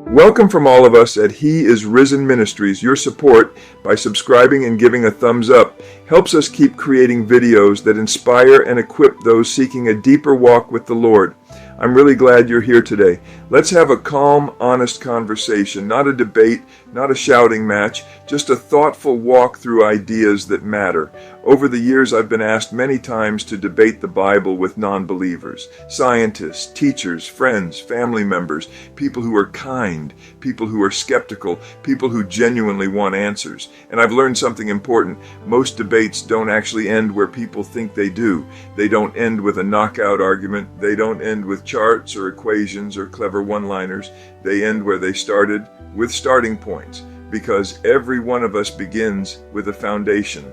Welcome from all of us at He is Risen Ministries. Your support by subscribing and giving a thumbs up helps us keep creating videos that inspire and equip those seeking a deeper walk with the Lord. I'm really glad you're here today. Let's have a calm, honest conversation, not a debate, not a shouting match, just a thoughtful walk through ideas that matter. Over the years, I've been asked many times to debate the Bible with non-believers, scientists, teachers, friends, family members, people who are kind, people who are skeptical, people who genuinely want answers. And I've learned something important. Most debates don't actually end where people think they do. They don't end with a knockout argument. They don't end with charts or equations or clever one-liners. They end where they started, with starting points, because every one of us begins with a foundation,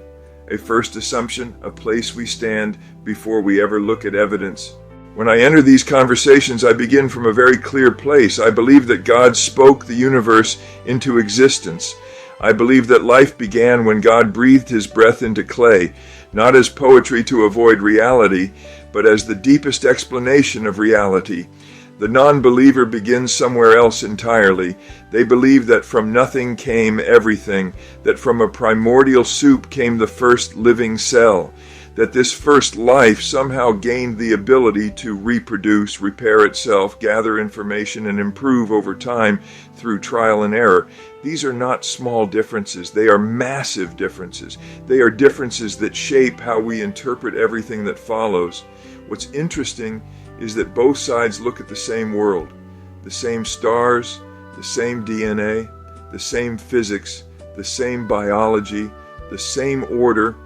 a first assumption, a place we stand before we ever look at evidence. When I enter these conversations, I begin from a very clear place. I believe that God spoke the universe into existence. I believe that life began when God breathed His breath into clay, not as poetry to avoid reality, but as the deepest explanation of reality. The non-believer begins somewhere else entirely. They believe that from nothing came everything, that from a primordial soup came the first living cell, that this first life somehow gained the ability to reproduce, repair itself, gather information, and improve over time through trial and error. These are not small differences. They are massive differences. They are differences that shape how we interpret everything that follows. What's interesting is that both sides look at the same world, the same stars, the same DNA, the same physics, the same biology, the same order.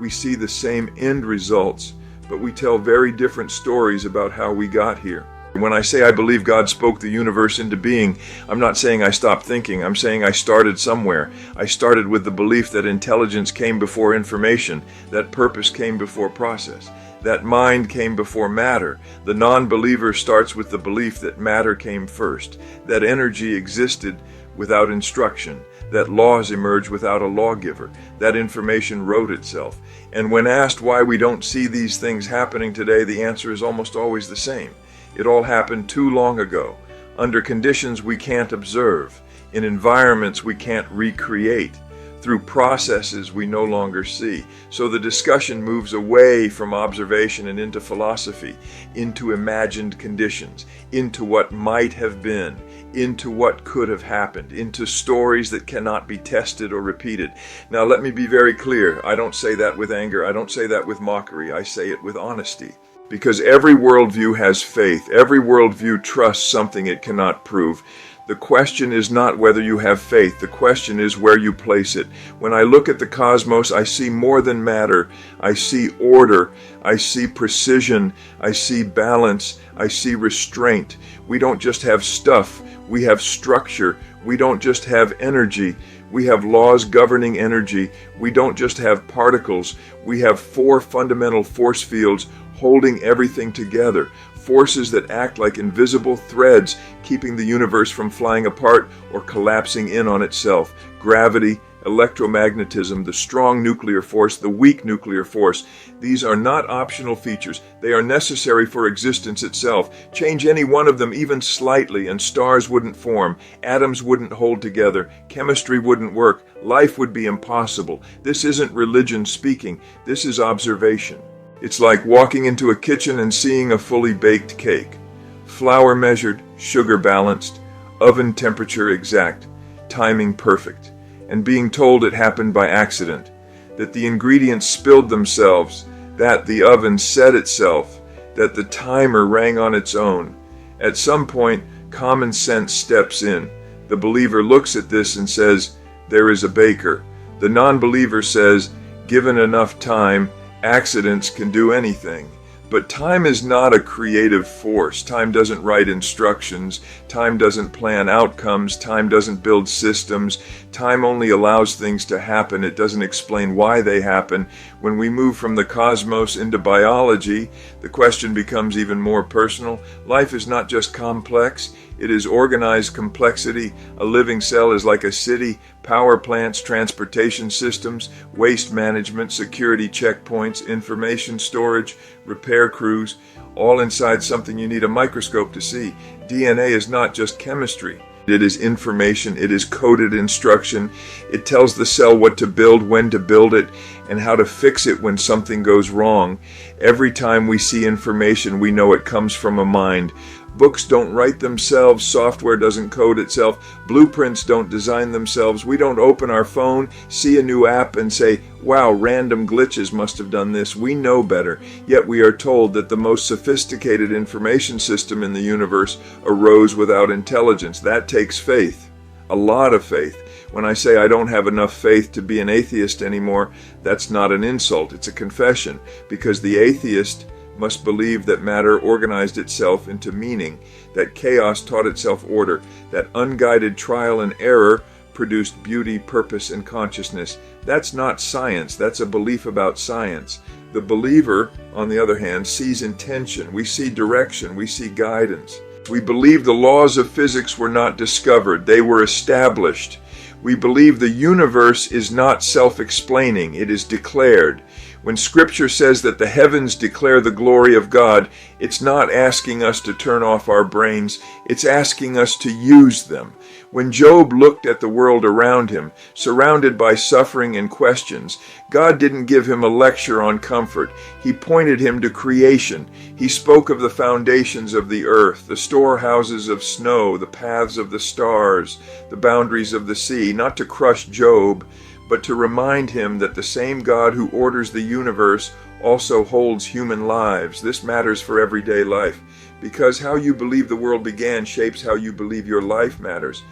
We see the same end results, but we tell very different stories about how we got here. When I say I believe God spoke the universe into being, I'm not saying I stopped thinking. I'm saying I started somewhere. I started with the belief that intelligence came before information, that purpose came before process, that mind came before matter. The non-believer starts with the belief that matter came first, that energy existed without instruction, that laws emerge without a lawgiver, that information wrote itself. And when asked why we don't see these things happening today, the answer is almost always the same. It all happened too long ago, under conditions we can't observe, in environments we can't recreate, through processes we no longer see. So the discussion moves away from observation and into philosophy, into imagined conditions, into what might have been, into what could have happened, into stories that cannot be tested or repeated. Now let me be very clear. I don't say that with anger. I don't say that with mockery. I say it with honesty. Because every worldview has faith. Every worldview trusts something it cannot prove. The question is not whether you have faith. The question is where you place it. When I look at the cosmos, I see more than matter. I see order. I see precision. I see balance. I see restraint. We don't just have stuff. We have structure. We don't just have energy. We have laws governing energy. We don't just have particles. We have four fundamental force fields holding everything together. Forces that act like invisible threads, keeping the universe from flying apart or collapsing in on itself. Gravity, electromagnetism, the strong nuclear force, the weak nuclear force. These are not optional features. They are necessary for existence itself. Change any one of them even slightly and stars wouldn't form, atoms wouldn't hold together, chemistry wouldn't work, life would be impossible. This isn't religion speaking. This is observation. It's like walking into a kitchen and seeing a fully baked cake. Flour measured, sugar balanced, oven temperature exact, timing perfect, and being told it happened by accident, that the ingredients spilled themselves, that the oven set itself, that the timer rang on its own. At some point, common sense steps in. The believer looks at this and says, there is a baker. The non-believer says, given enough time, accidents can do anything. But time is not a creative force. Time doesn't write instructions. Time doesn't plan outcomes. Time doesn't build systems. Time only allows things to happen. It doesn't explain why they happen. When we move from the cosmos into biology, the question becomes even more personal. Life is not just complex. It is organized complexity. A living cell is like a city, power plants, transportation systems, waste management, security checkpoints, information storage, repair crews, all inside something you need a microscope to see. DNA is not just chemistry. It is information. It is coded instruction. It tells the cell what to build, when to build it, and how to fix it when something goes wrong. Every time we see information, we know it comes from a mind. Books don't write themselves. Software doesn't code itself. Blueprints don't design themselves. We don't open our phone, see a new app, and say, wow, random glitches must have done this. We know better. Yet we are told that the most sophisticated information system in the universe arose without intelligence. That takes faith. A lot of faith. When I say I don't have enough faith to be an atheist anymore, that's not an insult. It's a confession, because the atheist must believe that matter organized itself into meaning, that chaos taught itself order, that unguided trial and error produced beauty, purpose, and consciousness. That's not science. That's a belief about science. The believer, on the other hand, sees intention. We see direction. We see guidance. We believe the laws of physics were not discovered. They were established. We believe the universe is not self-explaining. It is declared. When Scripture says that the heavens declare the glory of God, it's not asking us to turn off our brains. It's asking us to use them. When Job looked at the world around him, surrounded by suffering and questions, God didn't give him a lecture on comfort. He pointed him to creation. He spoke of the foundations of the earth, the storehouses of snow, the paths of the stars, the boundaries of the sea, not to crush Job, but to remind him that the same God who orders the universe also holds human lives. This matters for everyday life, because how you believe the world began shapes how you believe your life matters.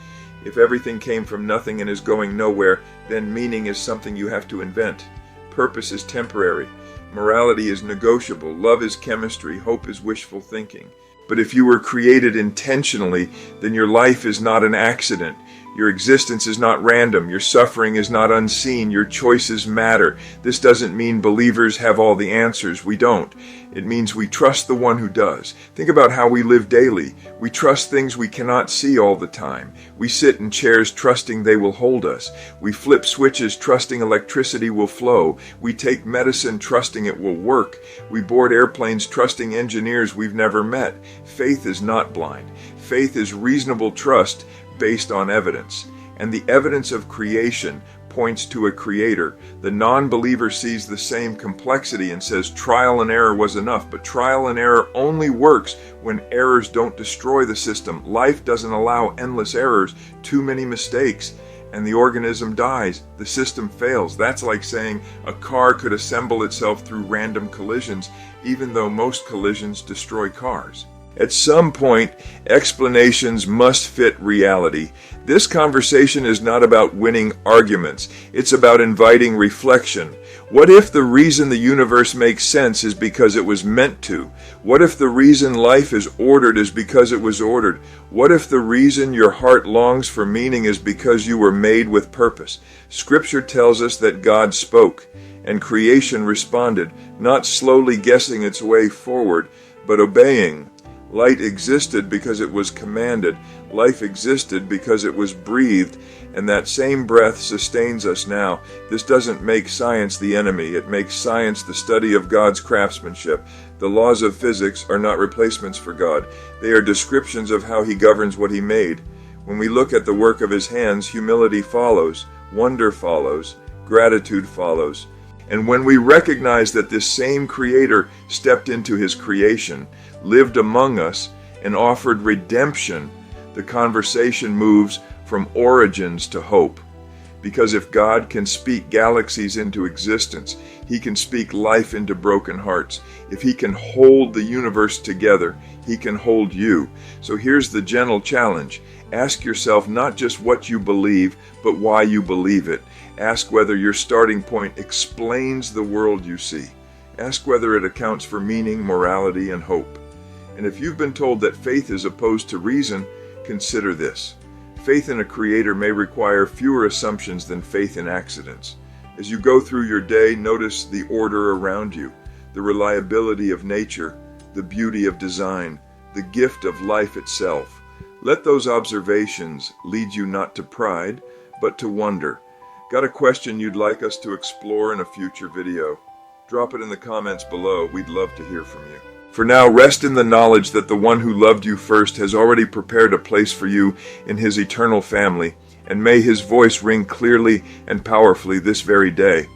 If everything came from nothing and is going nowhere, then meaning is something you have to invent. Purpose is temporary. Morality is negotiable. Love is chemistry. Hope is wishful thinking. But if you were created intentionally, then your life is not an accident. Your existence is not random. Your suffering is not unseen. Your choices matter. This doesn't mean believers have all the answers. We don't. It means we trust the one who does. Think about how we live daily. We trust things we cannot see all the time. We sit in chairs trusting they will hold us. We flip switches trusting electricity will flow. We take medicine trusting it will work. We board airplanes trusting engineers we've never met. Faith is not blind. Faith is reasonable trust based on evidence. And the evidence of creation points to a creator. The non-believer sees the same complexity and says trial and error was enough, but trial and error only works when errors don't destroy the system. Life doesn't allow endless errors, too many mistakes, and the organism dies. The system fails. That's like saying a car could assemble itself through random collisions, even though most collisions destroy cars. At some point, explanations must fit reality. This conversation is not about winning arguments. It's about inviting reflection. What if the reason the universe makes sense is because it was meant to? What if the reason life is ordered is because it was ordered? What if the reason your heart longs for meaning is because you were made with purpose? Scripture tells us that God spoke, and creation responded, not slowly guessing its way forward, but obeying. Light existed because it was commanded. Life existed because it was breathed, and that same breath sustains us now. This doesn't make science the enemy. It makes science the study of God's craftsmanship. The laws of physics are not replacements for God. They are descriptions of how He governs what He made. When we look at the work of His hands, humility follows, wonder follows, gratitude follows. And when we recognize that this same Creator stepped into His creation, lived among us, and offered redemption, the conversation moves from origins to hope. Because if God can speak galaxies into existence, He can speak life into broken hearts. If He can hold the universe together, He can hold you. So here's the gentle challenge. Ask yourself not just what you believe, but why you believe it. Ask whether your starting point explains the world you see. Ask whether it accounts for meaning, morality, and hope. And if you've been told that faith is opposed to reason, consider this. Faith in a creator may require fewer assumptions than faith in accidents. As you go through your day, notice the order around you, the reliability of nature, the beauty of design, the gift of life itself. Let those observations lead you not to pride, but to wonder. Got a question you'd like us to explore in a future video? Drop it in the comments below. We'd love to hear from you. For now, rest in the knowledge that the one who loved you first has already prepared a place for you in his eternal family, and may his voice ring clearly and powerfully this very day.